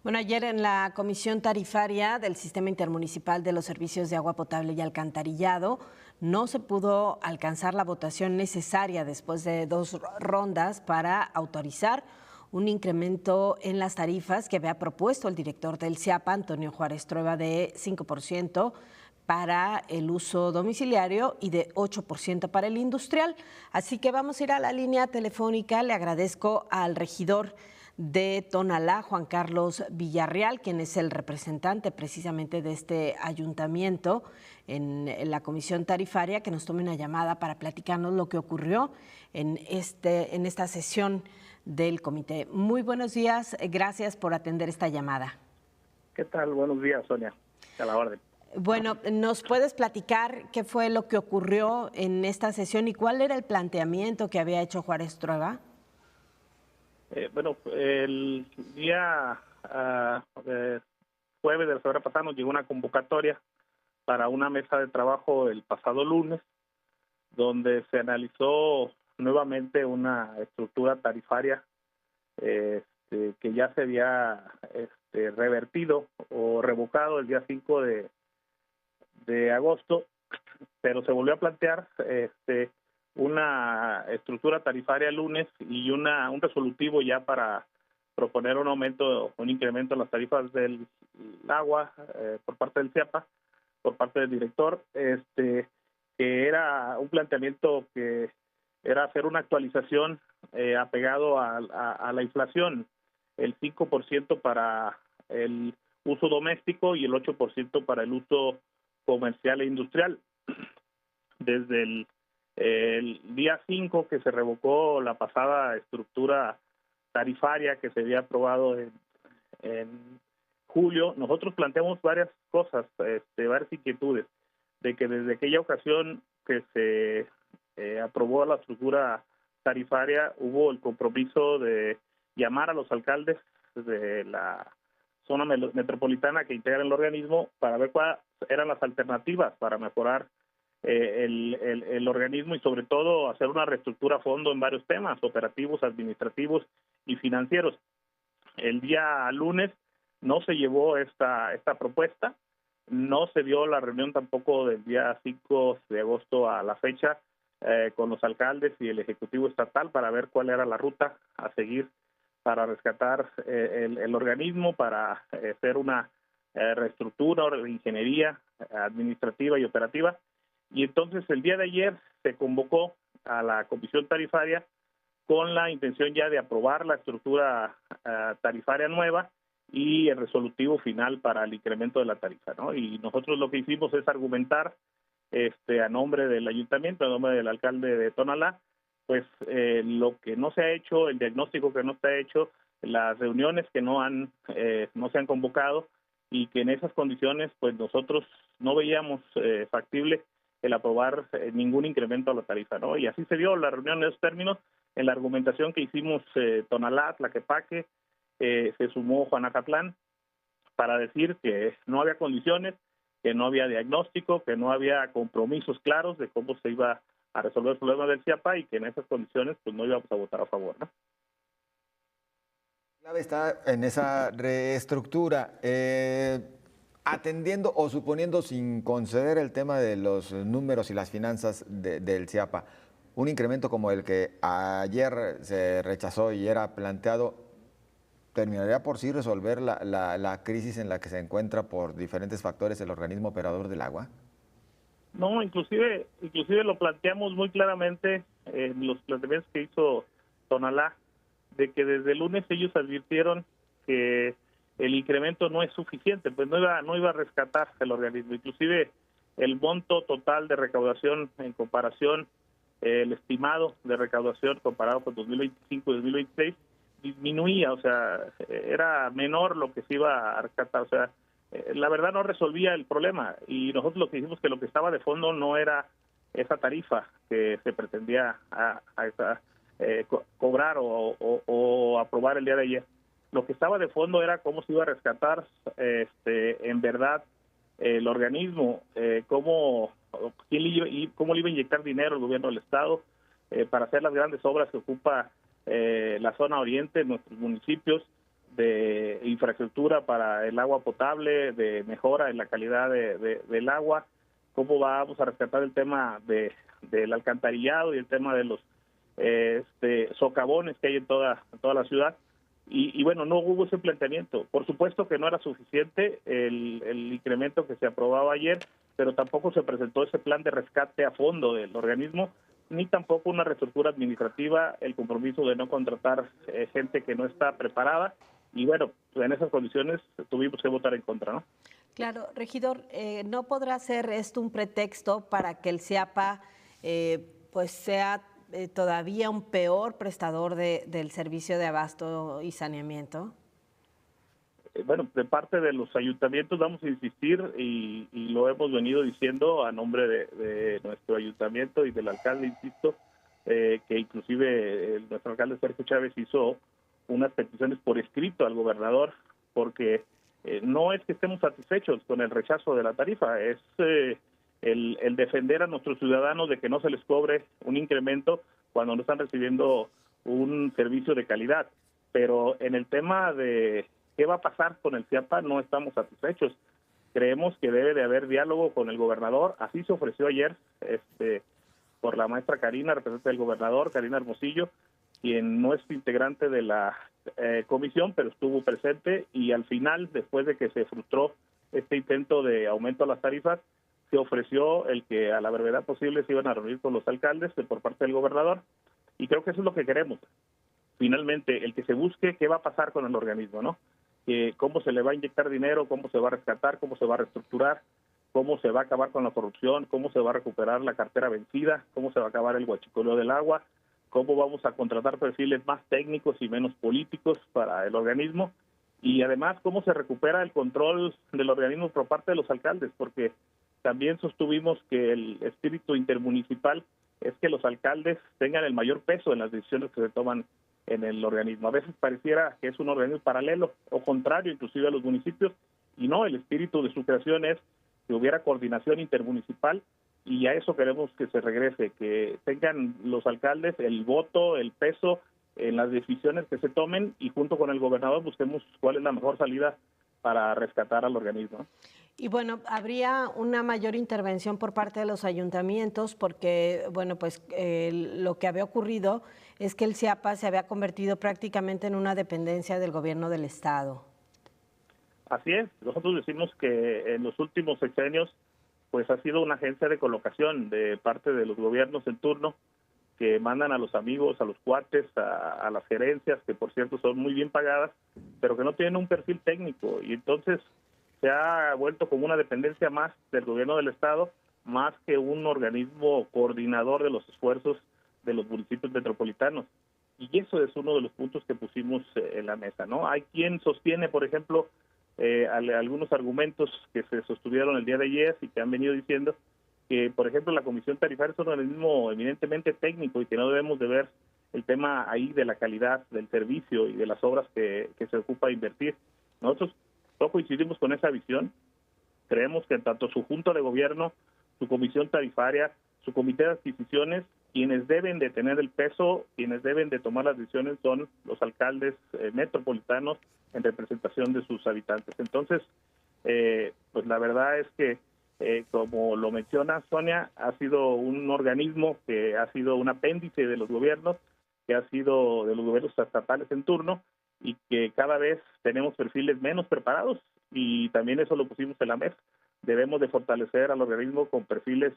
Bueno, ayer en la Comisión Tarifaria del Sistema Intermunicipal de los Servicios de Agua Potable y Alcantarillado no se pudo alcanzar la votación necesaria después de 2 rondas para autorizar un incremento en las tarifas que había propuesto el director del CIAPA, Antonio Juárez Trueba, de 5% para el uso domiciliario y de 8% para el industrial. Así que vamos a ir a la línea telefónica. Le agradezco al regidor de Tonalá, Juan Carlos Villarreal, quien es el representante precisamente de este ayuntamiento en la comisión tarifaria, que nos tome una llamada para platicarnos lo que ocurrió en esta sesión del comité. Muy buenos días, gracias por atender esta llamada. ¿Qué tal? Buenos días, Sonia. A la orden. Bueno, ¿nos puedes platicar qué fue lo que ocurrió en esta sesión y cuál era el planteamiento que había hecho Juárez Trueba? Bueno, el día jueves de la semana pasada nos llegó una convocatoria para una mesa de trabajo el pasado lunes, donde se analizó nuevamente una estructura tarifaria que ya se había revertido o revocado el día 5 de agosto, pero se volvió a plantear una estructura tarifaria el lunes y un resolutivo ya para proponer un aumento, un incremento en las tarifas del agua por parte del CIAPA, por parte del director, que era un planteamiento que era hacer una actualización apegado a la inflación, el 5% para el uso doméstico y el 8% para el uso comercial e industrial. Desde el día 5 que se revocó la pasada estructura tarifaria que se había aprobado en julio, nosotros planteamos varias cosas, varias inquietudes, de que desde aquella ocasión que se aprobó la estructura tarifaria hubo el compromiso de llamar a los alcaldes de la zona metropolitana que integran el organismo para ver cuáles eran las alternativas para mejorar el organismo y sobre todo hacer una reestructura a fondo en varios temas operativos, administrativos y financieros. El día lunes no se llevó esta propuesta, no se dio la reunión tampoco del día 5 de agosto a la fecha con los alcaldes y el Ejecutivo Estatal para ver cuál era la ruta a seguir para rescatar el organismo, para hacer una reestructura o ingeniería administrativa y operativa. Y entonces el día de ayer se convocó a la comisión tarifaria con la intención ya de aprobar la estructura tarifaria nueva y el resolutivo final para el incremento de la tarifa, ¿no? Y nosotros lo que hicimos es argumentar a nombre del ayuntamiento, a nombre del alcalde de Tonalá, pues lo que no se ha hecho, el diagnóstico que no se ha hecho, las reuniones que no se han convocado y que en esas condiciones pues nosotros no veíamos factible el aprobar ningún incremento a la tarifa, ¿no? Y así se dio la reunión en esos términos. En la argumentación que hicimos Tonalá, Tlaquepaque, se sumó Juanacatlán para decir que no había condiciones, que no había diagnóstico, que no había compromisos claros de cómo se iba a resolver el problema del CIAPA y que en esas condiciones pues no íbamos a votar a favor, ¿no? La clave está en esa reestructura, atendiendo o suponiendo sin conceder el tema de los números y las finanzas del CIAPA, un incremento como el que ayer se rechazó y era planteado, ¿terminaría por sí resolver la crisis en la que se encuentra por diferentes factores el organismo operador del agua? No, inclusive lo planteamos muy claramente en los planteamientos que hizo Tonalá, de que desde el lunes ellos advirtieron que el incremento no es suficiente, pues no iba a rescatar el organismo. Inclusive el monto total de recaudación en comparación, el estimado de recaudación comparado con 2025 y 2026, disminuía, o sea, era menor lo que se iba a rescatar, o sea, la verdad no resolvía el problema y nosotros lo que dijimos que lo que estaba de fondo no era esa tarifa que se pretendía cobrar o aprobar el día de ayer. Lo que estaba de fondo era cómo se iba a rescatar en verdad el organismo, cómo le iba a inyectar dinero el gobierno del Estado para hacer las grandes obras que ocupa la zona oriente, nuestros municipios, de infraestructura para el agua potable, de mejora en la calidad del agua, cómo vamos a rescatar el tema del alcantarillado y el tema de los socavones que hay en toda la ciudad. Y bueno, no hubo ese planteamiento. Por supuesto que no era suficiente el incremento que se aprobaba ayer, pero tampoco se presentó ese plan de rescate a fondo del organismo, ni tampoco una reestructura administrativa, el compromiso de no contratar gente que no está preparada. Y bueno, pues en esas condiciones tuvimos que votar en contra, ¿no? Claro, regidor, ¿no podrá ser esto un pretexto para que el CIAPA pues sea todavía un peor prestador del servicio de abasto y saneamiento? Bueno, de parte de los ayuntamientos vamos a insistir y lo hemos venido diciendo a nombre de nuestro ayuntamiento y del alcalde, insisto, que inclusive nuestro alcalde Sergio Chávez hizo unas peticiones por escrito al gobernador, porque no es que estemos satisfechos con el rechazo de la tarifa, es el defender a nuestros ciudadanos de que no se les cobre un incremento cuando no están recibiendo un servicio de calidad. Pero en el tema de qué va a pasar con el CIAPA no estamos satisfechos. Creemos que debe de haber diálogo con el gobernador, así se ofreció ayer por la maestra Karina, representante del gobernador, Karina Hermosillo, quien no es integrante de la comisión, pero estuvo presente, y al final, después de que se frustró este intento de aumento a las tarifas, se ofreció el que a la brevedad posible se iban a reunir con los alcaldes por parte del gobernador, y creo que eso es lo que queremos. Finalmente, el que se busque qué va a pasar con el organismo, ¿no? Cómo se le va a inyectar dinero, cómo se va a rescatar, cómo se va a reestructurar, cómo se va a acabar con la corrupción, cómo se va a recuperar la cartera vencida, cómo se va a acabar el huachicoleo del agua, cómo vamos a contratar perfiles más técnicos y menos políticos para el organismo, y además cómo se recupera el control del organismo por parte de los alcaldes, porque también sostuvimos que el espíritu intermunicipal es que los alcaldes tengan el mayor peso en las decisiones que se toman en el organismo. A veces pareciera que es un organismo paralelo o contrario inclusive a los municipios, y no, el espíritu de su creación es que hubiera coordinación intermunicipal, y a eso queremos que se regrese, que tengan los alcaldes el voto, el peso en las decisiones que se tomen, y junto con el gobernador busquemos cuál es la mejor salida para rescatar al organismo. Y bueno, habría una mayor intervención por parte de los ayuntamientos porque, bueno, pues lo que había ocurrido es que el CIAPA se había convertido prácticamente en una dependencia del gobierno del estado. Así es, nosotros decimos que en los últimos sexenios pues ha sido una agencia de colocación de parte de los gobiernos en turno, que mandan a los amigos, a los cuates, a las gerencias, que por cierto son muy bien pagadas, pero que no tienen un perfil técnico, y entonces se ha vuelto como una dependencia más del gobierno del estado, más que un organismo coordinador de los esfuerzos de los municipios metropolitanos. Y eso es uno de los puntos que pusimos en la mesa, ¿no? Hay quien sostiene, por ejemplo, algunos argumentos que se sostuvieron el día de ayer y que han venido diciendo que, por ejemplo, la Comisión Tarifaria es un organismo eminentemente técnico y que no debemos de ver el tema ahí de la calidad del servicio y de las obras que se ocupa de invertir. Nosotros no coincidimos con esa visión. Creemos que tanto su Junta de Gobierno, su Comisión Tarifaria, su Comité de Adquisiciones, quienes deben de tener el peso, quienes deben de tomar las decisiones son los alcaldes metropolitanos en representación de sus habitantes. Entonces, pues la verdad es que, como lo menciona Sonia, ha sido un organismo que ha sido un apéndice de los gobiernos, que ha sido de los gobiernos estatales en turno, y que cada vez tenemos perfiles menos preparados, y también eso lo pusimos en la mesa. Debemos de fortalecer al organismo con perfiles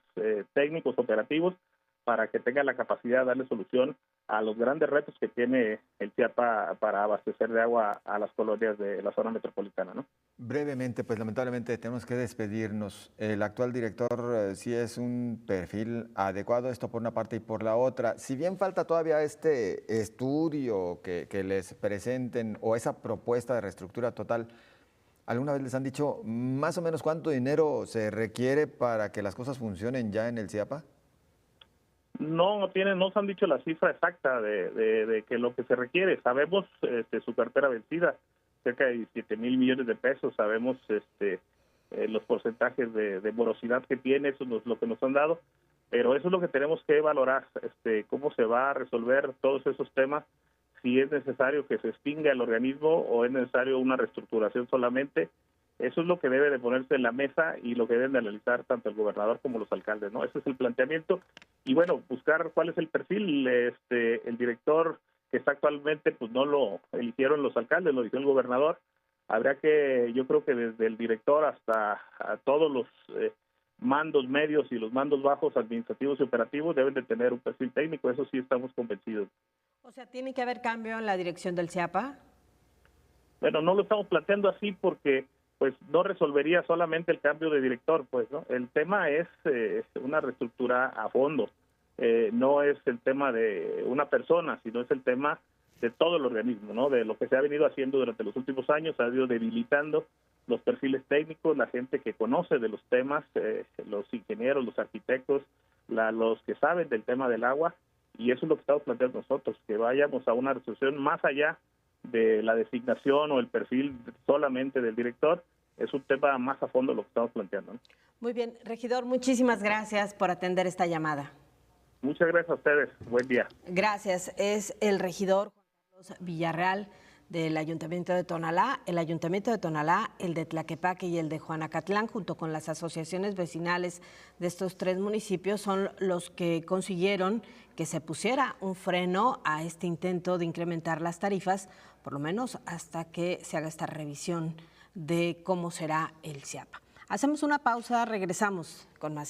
técnicos, operativos, para que tenga la capacidad de darle solución a los grandes retos que tiene el CIAPA para abastecer de agua a las colonias de la zona metropolitana, ¿no? Brevemente, pues lamentablemente tenemos que despedirnos. El actual director sí es un perfil adecuado, esto por una parte y por la otra. Si bien falta todavía este estudio que les presenten o esa propuesta de reestructura total, ¿alguna vez les han dicho más o menos cuánto dinero se requiere para que las cosas funcionen ya en el CIAPA? No se han dicho la cifra exacta de que lo que se requiere. Sabemos su cartera vencida, cerca de 17 mil millones de pesos. Sabemos los porcentajes de morosidad que tiene, eso es lo que nos han dado, pero eso es lo que tenemos que valorar, cómo se va a resolver todos esos temas, si es necesario que se extinga el organismo o es necesario una reestructuración solamente. Eso es lo que debe de ponerse en la mesa y lo que deben de analizar tanto el gobernador como los alcaldes, ¿no? Ese es el planteamiento. Y bueno, buscar cuál es el perfil. El director que está actualmente, pues no lo eligieron los alcaldes, lo eligió el gobernador. Habrá que, yo creo que desde el director hasta a todos los mandos medios y los mandos bajos, administrativos y operativos, deben de tener un perfil técnico. Eso sí estamos convencidos. O sea, ¿tiene que haber cambio en la dirección del CIAPA? Bueno, no lo estamos planteando así porque pues no resolvería solamente el cambio de director, pues, ¿no? El tema es una reestructura a fondo. No es el tema de una persona, sino es el tema de todo el organismo, ¿no? De lo que se ha venido haciendo durante los últimos años, ha ido debilitando los perfiles técnicos, la gente que conoce de los temas, los ingenieros, los arquitectos, los que saben del tema del agua, y eso es lo que estamos planteando nosotros, que vayamos a una resolución más allá de la designación o el perfil solamente del director. Es un tema más a fondo lo que estamos planteando, ¿no? Muy bien, regidor, muchísimas gracias por atender esta llamada. Muchas gracias a ustedes. Buen día. Gracias. Es el regidor Juan Carlos Villarreal del Ayuntamiento de Tonalá. El Ayuntamiento de Tonalá, el de Tlaquepaque y el de Juanacatlán, junto con las asociaciones vecinales de estos tres municipios, son los que consiguieron que se pusiera un freno a este intento de incrementar las tarifas, por lo menos hasta que se haga esta revisión de cómo será el CIAPA. Hacemos una pausa, regresamos con más.